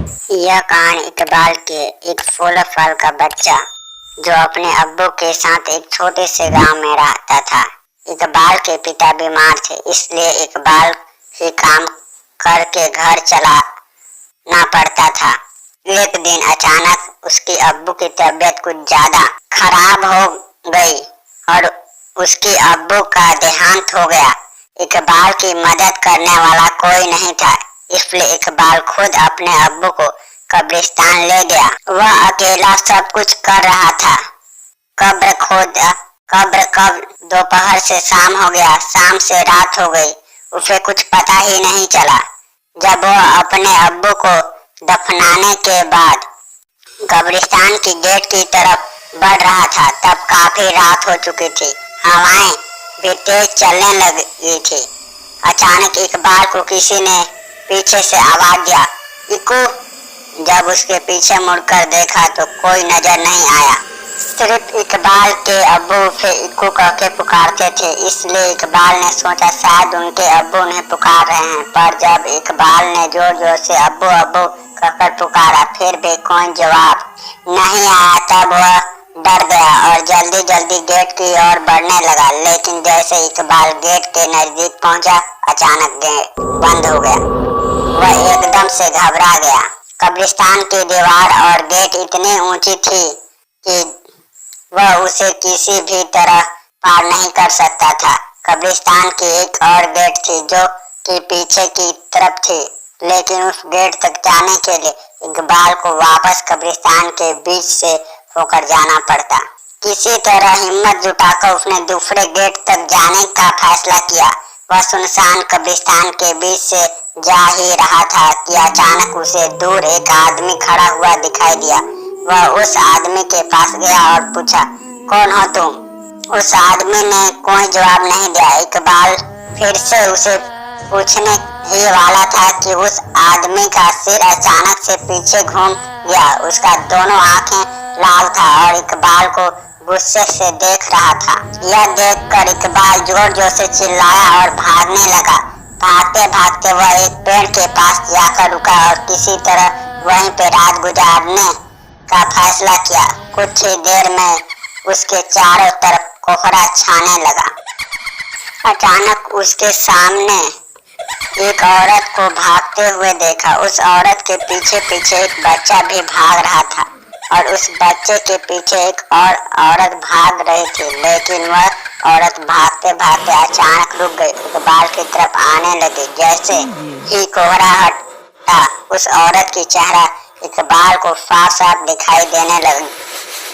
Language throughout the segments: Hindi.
यह कहानी इकबाल के एक 16 साल का बच्चा जो अपने अब्बू के साथ एक छोटे से गांव में रहता था। इकबाल के पिता बीमार थे, इसलिए इकबाल ही काम करके घर चलाना पड़ता था। एक दिन अचानक उसके अब्बू की तबीयत कुछ ज्यादा खराब हो गई और उसके अब्बू का देहांत हो गया। इकबाल की मदद करने वाला कोई नहीं था, इसलिए इकबाल खुद अपने अब्बू को कब्रिस्तान ले गया। वह अकेला सब कुछ कर रहा था। कब्र खोदा, कब दोपहर से शाम हो गया, शाम से रात हो गई, उसे कुछ पता ही नहीं चला। जब वह अपने अब्बू को दफनाने के बाद कब्रिस्तान की गेट की तरफ बढ़ रहा था, तब काफी रात हो चुकी थी। हवाएं भी तेज चलने लगी थी। अचानक इकबाल को किसी ने पीछे से आवाज दिया, इक्कू। जब उसके पीछे मुड़कर देखा तो कोई नजर नहीं आया, सिर्फ इकबाल के अब्बू उसे इक्कू कहके पुकारते थे। इसलिए इकबाल ने सोचा शायद उनके अब्बू उन्हें पुकार रहे हैं। पर जब इकबाल ने जोर जोर से अब्बू अब्बू कहकर पुकारा, फिर भी कोई जवाब नहीं आया। तब वह डर गया और जल्दी जल्दी गेट की ओर बढ़ने लगा। लेकिन जैसे इकबाल गेट के नजदीक पहुंचा, अचानक गेट बंद हो गया। वह एकदम से घबरा गया। कब्रिस्तान की दीवार और गेट इतनी ऊंची थी कि वह उसे किसी भी तरह पार नहीं कर सकता था। कब्रिस्तान की एक और गेट थी जो कि पीछे की तरफ थी, लेकिन उस गेट तक जाने के लिए इकबाल को वापस कब्रिस्तान के बीच से होकर जाना पड़ता। किसी तरह हिम्मत जुटाकर उसने दूसरे गेट तक जाने का फैसला किया। वह सुनसान कब्रिस्तान के बीच से जा ही रहा था कि अचानक उसे दूर एक आदमी खड़ा हुआ दिखाई दिया। वह उस आदमी के पास गया और पूछा, कौन हो तुम? उस आदमी ने कोई जवाब नहीं दिया। इकबाल फिर से उसे पूछने ही वाला था कि उस आदमी का सिर अचानक से पीछे घूम गया। उसका दोनों आंखें लाल था और इकबाल को गुस्से से देख रहा था। यह देखकर इकबाल जोर जोर से चिल्लाया और भागने लगा। भागते भागते वह एक पेड़ के पास जाकर रुका और किसी तरह वहीं पे रात गुजारने का फैसला किया। कुछ ही देर में उसके चारों तरफ कोहरा छाने लगा। अचानक उसके सामने एक औरत को भागते हुए देखा। उस औरत के पीछे पीछे एक बच्चा भी भाग रहा था और उस बच्चे के पीछे एक और औरत भाग रही थी, लेकिन वह औरत भागते भागते अचानक रुक गई। इकबाल की तरफ आने लगी। जैसे ही कोहरा हटा, उस औरत की चेहरा इकबाल को साफ साफ दिखाई देने लगी।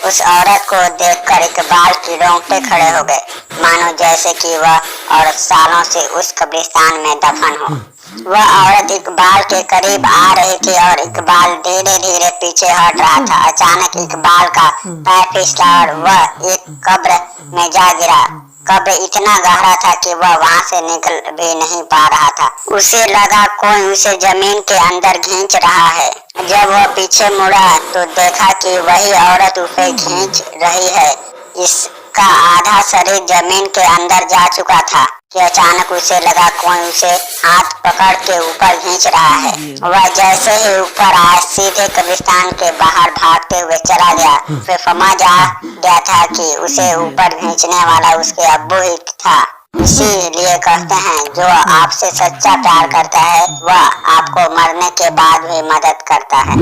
उस औरत को देखकर इकबाल की रोंगटे खड़े हो गए, मानो जैसे कि वह औरत सालों से उस कब्रिस्तान में दफन हो। वह औरत इकबाल के करीब आ रही थी और इकबाल धीरे धीरे पीछे हट रहा था। अचानक इकबाल का पैर फिसला और वह एक कब्र में जा गिरा। कब्र इतना गहरा था कि वह वहां से निकल भी नहीं पा रहा था। उसे लगा कोई उसे जमीन के अंदर खींच रहा है। जब वह पीछे मुड़ा तो देखा कि वही औरत उसे खींच रही है। इसका आधा शरीर जमीन के अंदर जा चुका था कि अचानक उसे लगा कोई उसे हाथ पकड़ के ऊपर खींच रहा है। वह जैसे ही ऊपर आया, सीधे कब्रिस्तान के बाहर भागते हुए चला गया। फिर समझ आ गया था कि उसे ऊपर खींचने वाला उसके अब्बू ही था। इसीलिए कहते हैं, जो आपसे सच्चा प्यार करता है वह आपको मरने के बाद भी मदद करता है।